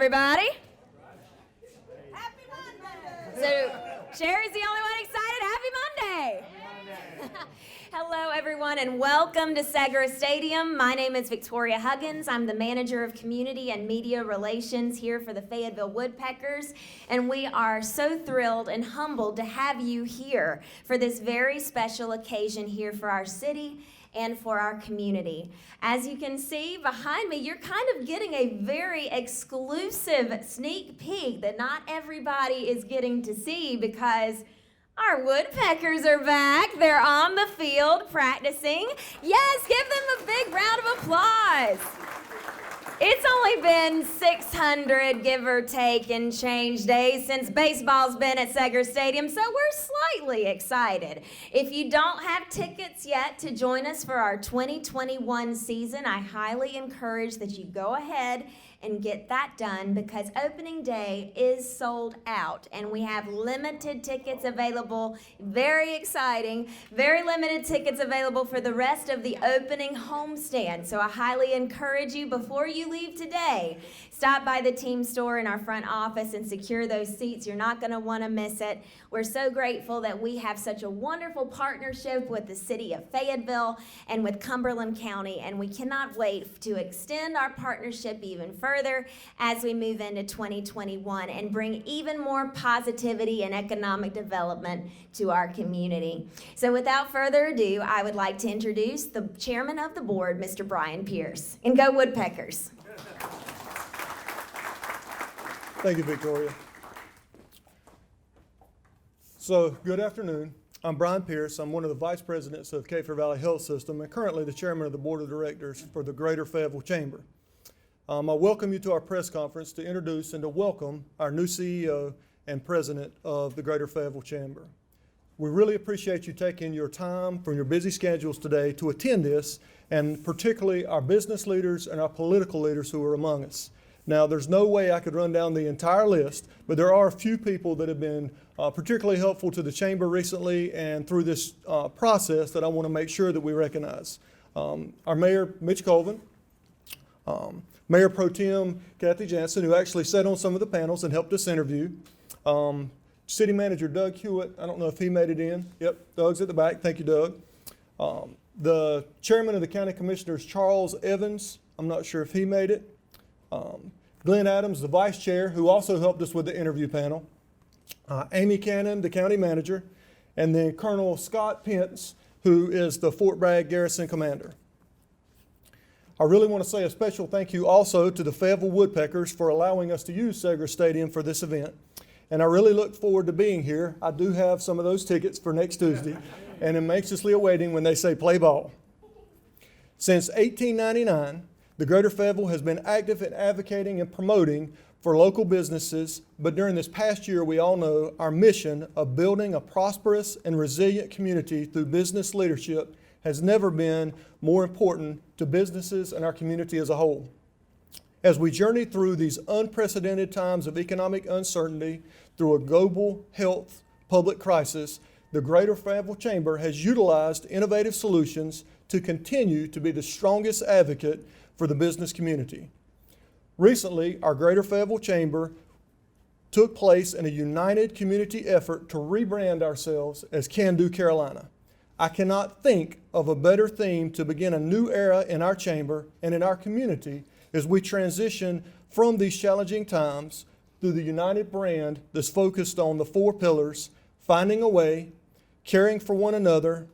everybody. Happy Monday. So Sherry's the only one excited. Happy Monday. Hello, everyone, and welcome to Segra Stadium. My name is Victoria Huggins. I'm the Manager of Community and Media Relations here for the Fayetteville Woodpeckers, and we are so thrilled and humbled to have you here for this very special occasion here for our city and for our community. As you can see behind me, you're kind of getting a very exclusive sneak peek that not everybody is getting to see because our Woodpeckers are back. They're on the field practicing. Yes, give them a big round of applause. It's only been 600, give or take, and change days since baseball's been at Segra Stadium, so we're slightly excited. If you don't have tickets yet to join us for our 2021 season, I highly encourage that you go ahead and get that done because opening day is sold out and we have limited tickets available. Very exciting. Very limited tickets available for the rest of the opening homestand. So I highly encourage you before you leave today, stop by the team store in our front office and secure those seats. You're not going to want to miss it. We're so grateful that we have such a wonderful partnership with the city of Fayetteville and with Cumberland County, and we cannot wait to extend our partnership even further as we move into 2021 and bring even more positivity and economic development to our community. So without further ado, I would like to introduce the chairman of the board, Mr. Brian Pierce. And go Woodpeckers. Thank you, Victoria. So, good afternoon. I'm Brian Pierce. I'm one of the vice presidents of Greater Valley Health System and currently the chairman of the board of directors for the Greater Fayetteville Chamber. I welcome you to our press conference to introduce and to welcome our new CEO and president of the Greater Fayetteville Chamber. We really appreciate you taking your time from your busy schedules today to attend this, and particularly our business leaders and our political leaders who are among us. Now, there's no way I could run down the entire list, but there are a few people that have been particularly helpful to the chamber recently and through this process that I want to make sure that we recognize. Our Mayor, Mitch Colvin, Mayor Pro Tem Kathy Jansen, who actually sat on some of the panels and helped us interview. City Manager Doug Hewitt, I don't know if he made it in. Yep, Doug's at the back. Thank you, Doug. The Chairman of the County Commissioners, Charles Evans, I'm not sure if he made it. Glenn Adams, the Vice Chair, who also helped us with the interview panel. Amy Cannon, the County Manager, and then Colonel Scott Pence, who is the Fort Bragg Garrison Commander. I really want to say a special thank you also to the Fayetteville Woodpeckers for allowing us to use Segra Stadium for this event. And I really look forward to being here. I do have some of those tickets for next Tuesday, and I'm anxiously awaiting when they say play ball. Since 1899, the Greater Fayetteville has been active in advocating and promoting for local businesses, but during this past year, we all know our mission of building a prosperous and resilient community through business leadership has never been more important to businesses and our community as a whole. As we journey through these unprecedented times of economic uncertainty through a global health public crisis, the Greater Fayetteville Chamber has utilized innovative solutions to continue to be the strongest advocate for the business community. Recently, our Greater Fayetteville Chamber took place in a united community effort to rebrand ourselves as Can Do Carolina. I cannot think of a better theme to begin a new era in our chamber and in our community as we transition from these challenging times through the united brand that's focused on the four pillars: finding a way, caring for one another,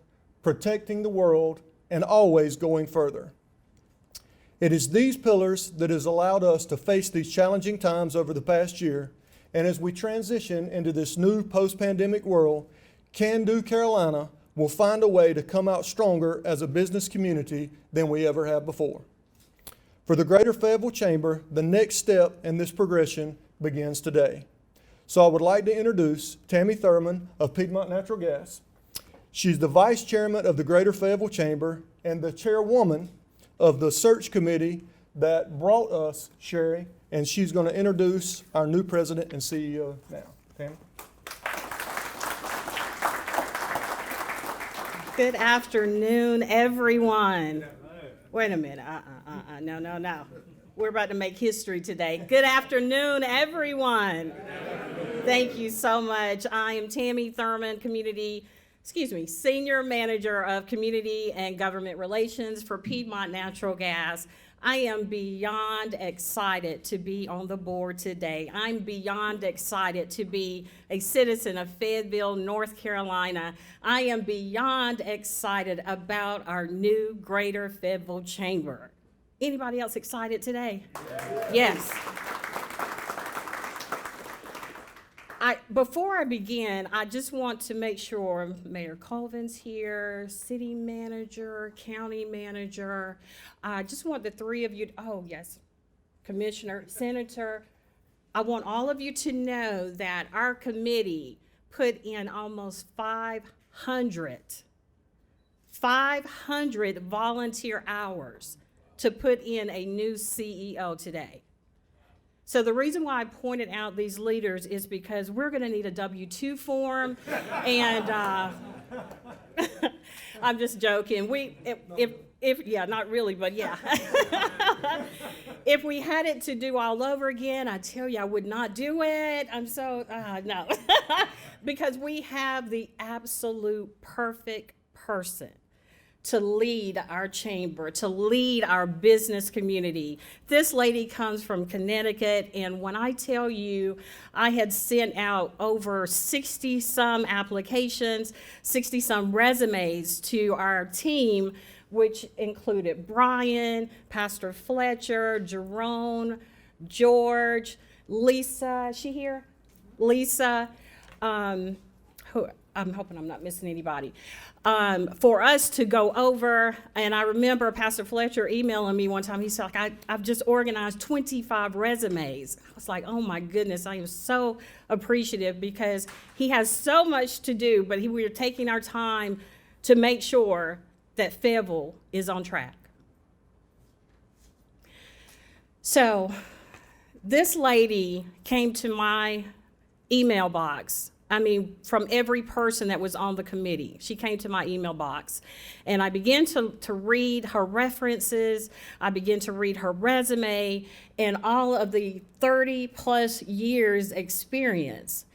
protecting the world, and always going further. It is these pillars that has allowed us to face these challenging times over the past year, and as we transition into this new post-pandemic world, Can Do Carolina will find a way to come out stronger as a business community than we ever have before. For the Greater Fayetteville Chamber, the next step in this progression begins today. So I would like to introduce Tammy Thurman of Piedmont Natural Gas. She's the Vice Chairman of the Greater Fayetteville Chamber and the Chairwoman of the search committee that brought us Sherry, and she's going to introduce our new president and CEO now. Tammy? Good afternoon, everyone. Wait a minute. No. We're about to make history today. Good afternoon, everyone. Thank you so much. I am Tammy Thurman, Senior Manager of Community and Government Relations for Piedmont Natural Gas. I am beyond excited to be on the board today. I'm beyond excited to be a citizen of Fayetteville, North Carolina. I am beyond excited about our new Greater Fayetteville Chamber. Anybody else excited today? Yes. Before I begin, I just want to make sure Mayor Colvin's here, city manager, county manager. I just want the three of you, oh yes, Commissioner, Senator. I want all of you to know that our committee put in almost 500 volunteer hours to put in a new CEO today. So the reason why I pointed out these leaders is because we're going to need a W-2 form, and I'm just joking. Yeah, not really, but yeah. If we had it to do all over again, I tell you, I would not do it. No, because we have the absolute perfect person to lead our chamber, to lead our business community. This lady comes from Connecticut, and when I tell you, I had sent out over 60-some applications, 60-some resumes to our team, which included Brian, Pastor Fletcher, Jerome, George, Lisa, is she here? Lisa, I'm hoping I'm not missing anybody. For us to go over, and I remember Pastor Fletcher emailing me one time. He said, I've just organized 25 resumes. I was like, oh my goodness, I am so appreciative because he has so much to do, but we are taking our time to make sure that Fayetteville is on track. So this lady came to my email box. I mean, from every person that was on the committee. She came to my email box, and I began to read her references. I began to read her resume and all of the 30-plus years experience.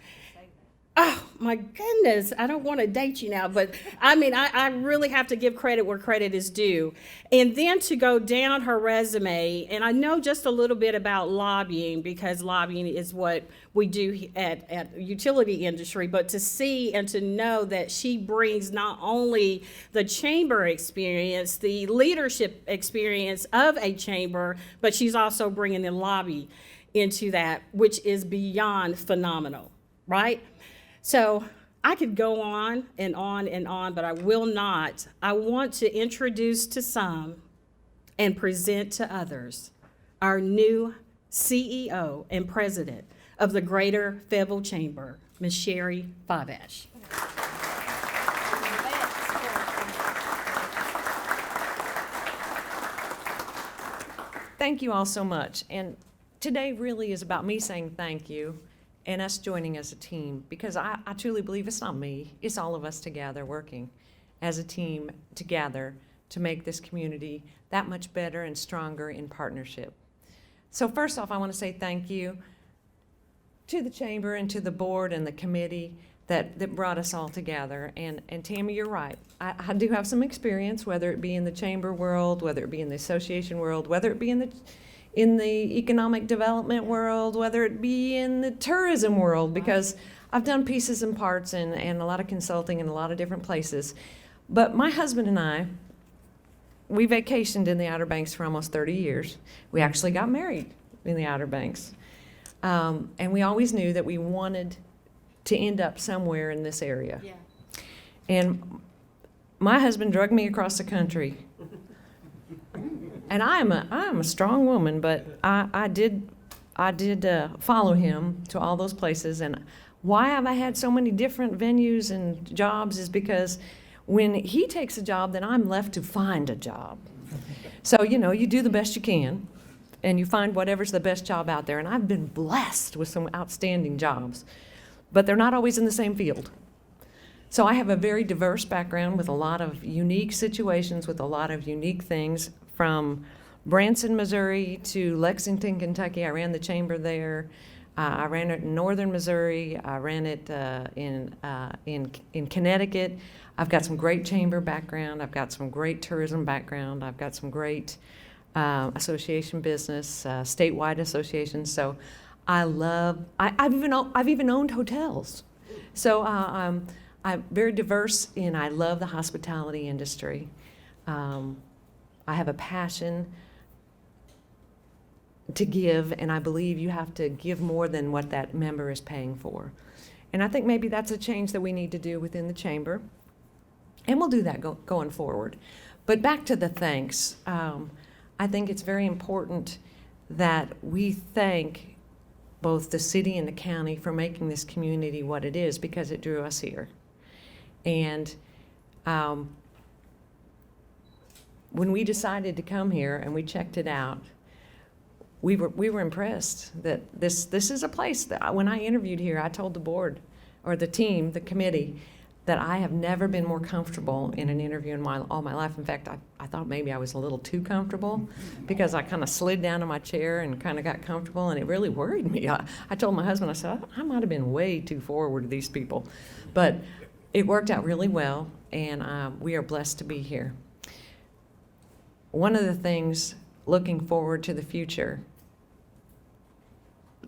Oh, my goodness. I don't want to date you now, but I mean, I really have to give credit where credit is due. And then to go down her resume, and I know just a little bit about lobbying because lobbying is what we do at utility industry, but to see and to know that she brings not only the chamber experience, the leadership experience of a chamber, but she's also bringing the lobby into that, which is beyond phenomenal, right? So I could go on and on and on, but I will not. I want to introduce to some and present to others our new CEO and president of the Greater Fayetteville Chamber, Ms. Sherry Favesh. Thank you all so much. And today really is about me saying thank you and us joining as a team, because I truly believe it's not me, it's all of us together working as a team together to make this community that much better and stronger in partnership. So first off, I want to say thank you to the chamber and to the board and the committee that brought us all together. And Tammy, you're right. I do have some experience, whether it be in the chamber world, whether it be in the association world, whether it be in the economic development world, whether it be in the tourism world, because I've done pieces and parts and a lot of consulting in a lot of different places. But my husband and I, we vacationed in the Outer Banks for almost 30 years. We actually got married in the Outer Banks. And we always knew that we wanted to end up somewhere in this area. Yeah. And my husband drugged me across the country. And I am a strong woman, but I did follow him to all those places. And why have I had so many different venues and jobs is because when he takes a job, then I'm left to find a job. So, you do the best you can, and you find whatever's the best job out there. And I've been blessed with some outstanding jobs, but they're not always in the same field. So I have a very diverse background with a lot of unique situations, with a lot of unique things, from Branson, Missouri to Lexington, Kentucky. I ran the chamber there. I ran it in northern Missouri. I ran it in Connecticut. I've got some great chamber background. I've got some great tourism background. I've got some great association business, statewide associations. So I've even owned hotels. So I'm very diverse, and I love the hospitality industry. I have a passion to give, and I believe you have to give more than what that member is paying for. And I think maybe that's a change that we need to do within the chamber, and we'll do that going forward. But back to the thanks. I think it's very important that we thank both the city and the county for making this community what it is, because it drew us here. And when we decided to come here and we checked it out, we were impressed that this is a place that when I interviewed here, I told the board or the team, the committee, that I have never been more comfortable in an interview in all my life. In fact, I thought maybe I was a little too comfortable because I kind of slid down in my chair and kind of got comfortable, and it really worried me. I told my husband, I said, I might have been way too forward to these people. But it worked out really well, and we are blessed to be here. One of the things looking forward to the future,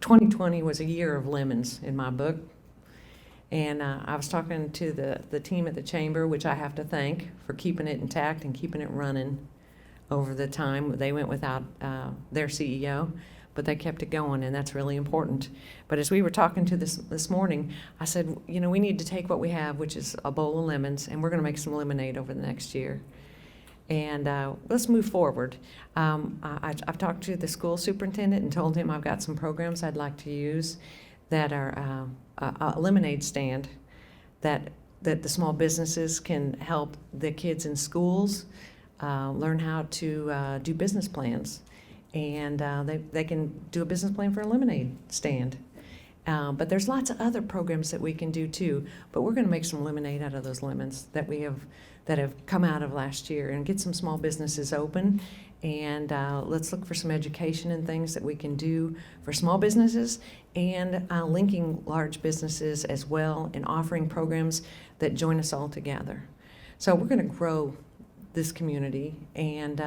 2020 was a year of lemons in my book. And I was talking to the team at the chamber, which I have to thank for keeping it intact and keeping it running over the time. They went without their CEO, but they kept it going, and that's really important. But as we were talking to this morning, I said, you know, we need to take what we have, which is a bowl of lemons, and we're going to make some lemonade over the next year. And let's move forward. I've talked to the school superintendent and told him I've got some programs I'd like to use that are a lemonade stand that the small businesses can help the kids in schools learn how to do business plans. And they can do a business plan for a lemonade stand. But there's lots of other programs that we can do too. But we're going to make some lemonade out of those lemons that have come out of last year, and get some small businesses open. And let's look for some education and things that we can do for small businesses, and linking large businesses as well, and offering programs that join us all together. So we're going to grow this community and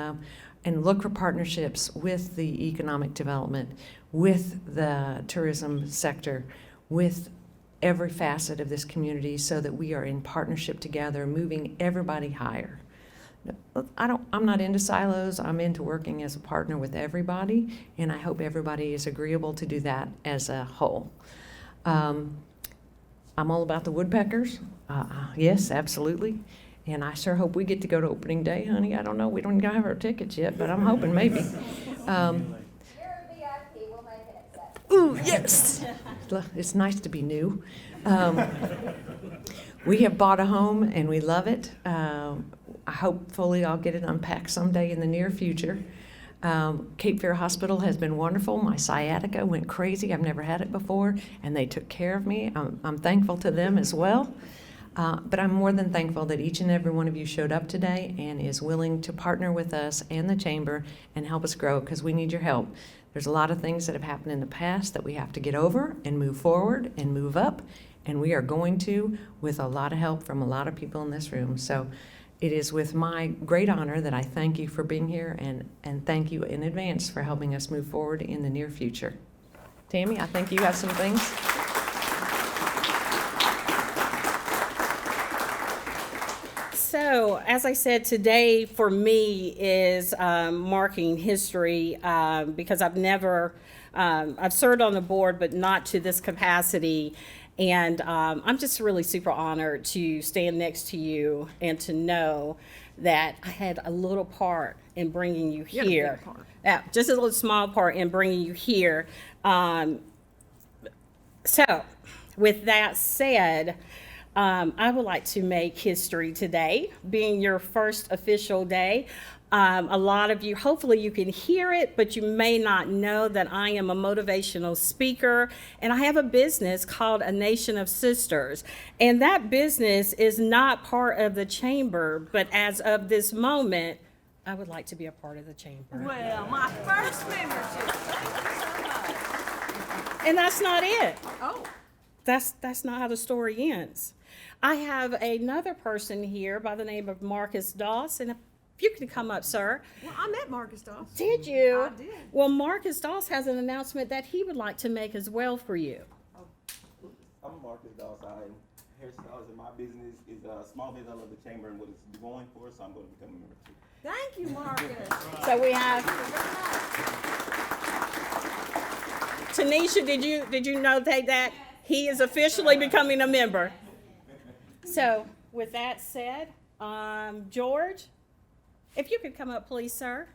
look for partnerships with the economic development, with the tourism sector, with every facet of this community, so that we are in partnership together, moving everybody higher. I'm not into silos. I'm into working as a partner with everybody, and I hope everybody is agreeable to do that as a whole. I'm all about the woodpeckers. Yes, absolutely. And I sure hope we get to go to opening day, honey. I don't know. We don't even have our tickets yet, but I'm hoping maybe. You're a VIP. We'll make it accept. Ooh, yes. It's nice to be new. We have bought a home, and we love it. Hopefully I'll get it unpacked someday in the near future. Cape Fear Hospital has been wonderful. My sciatica went crazy. I've never had it before, and they took care of me. I'm thankful to them as well. But I'm more than thankful that each and every one of you showed up today and is willing to partner with us and the chamber and help us grow, because we need your help. There's a lot of things that have happened in the past that we have to get over and move forward and move up, and we are going to, with a lot of help from a lot of people in this room. So it is with my great honor that I thank you for being here, and thank you in advance for helping us move forward in the near future. Tammy, I think you have some things. So, as I said, today for me is marking history because I've served on the board, but not to this capacity. And I'm just really super honored to stand next to you and to know that I had a little part in bringing you here. You had a big part. Yeah, just a little small part in bringing you here. So, with that said, I would like to make history today, being your first official day. A lot of you, hopefully you can hear it, but you may not know that I am a motivational speaker, and I have a business called A Nation of Sisters. And that business is not part of the chamber, but as of this moment, I would like to be a part of the chamber. Well, my first membership. Thank you so much. And that's not it. Oh, That's not how the story ends. I have another person here by the name of Marcus Doss, and if you can come up, sir. well, I met Marcus Doss. Did you? I did. Well, Marcus Doss has an announcement that he would like to make as well for you. I'm Marcus Doss. I'm hairstylist, and my business is a small business. I love the chamber and what it's going for, so I'm going to become a member too. Thank you, Marcus. So we have Tanisha. Did you notate that he is officially becoming a member? So with that said, George, if you could come up, please, sir.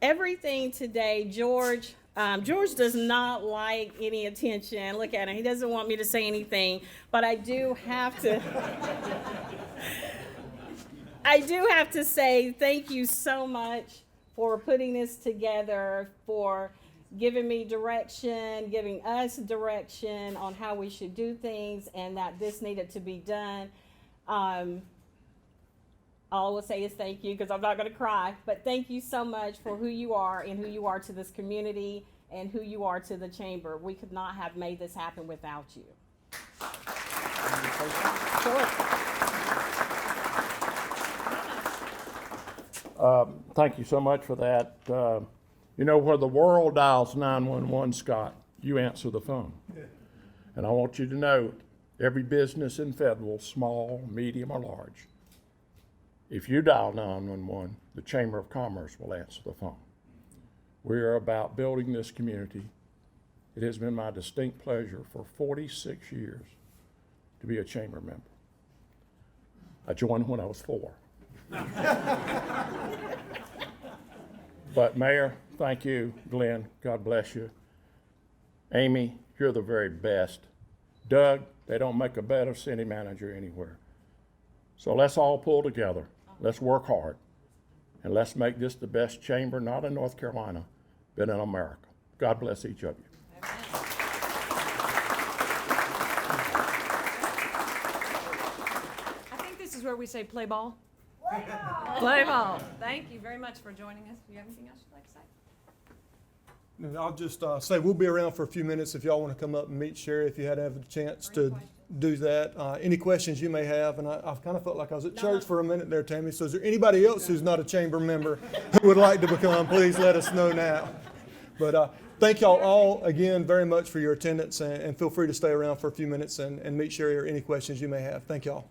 Everything today, George does not like any attention. Look at him. He doesn't want me to say anything, but I do have to say thank you so much for putting this together, for giving me direction, giving us direction on how we should do things, and that this needed to be done. All I will say is thank you, because I'm not going to cry, but thank you so much for who you are and who you are to this community and who you are to the chamber. We could not have made this happen without you. Sure. Thank you so much for that. You know, where the world dials 911, Scott, you answer the phone. And I want you to know, every business in Fayetteville, small, medium, or large, if you dial 911, the Chamber of Commerce will answer the phone. We are about building this community. It has been my distinct pleasure for 46 years to be a chamber member. I joined when I was 4. But Mayor, thank you. Glenn, God bless you. Amy, you're the very best. Doug, they don't make a better city manager anywhere. So let's all pull together. Let's work hard. And let's make this the best chamber, not in North Carolina, but in America. God bless each of you. I think this is where we say play ball. Play ball. Thank you very much for joining us. Do you have anything else you'd like to say? And I'll just say we'll be around for a few minutes if y'all want to come up and meet Sherry, if you had a chance to do that. Any questions you may have, and I've kind of felt like I was at church for a minute there, Tammy. So is there anybody else who's not a chamber member who would like to become? Please let us know now. But thank y'all all again very much for your attendance, and feel free to stay around for a few minutes and meet Sherry or any questions you may have. Thank y'all.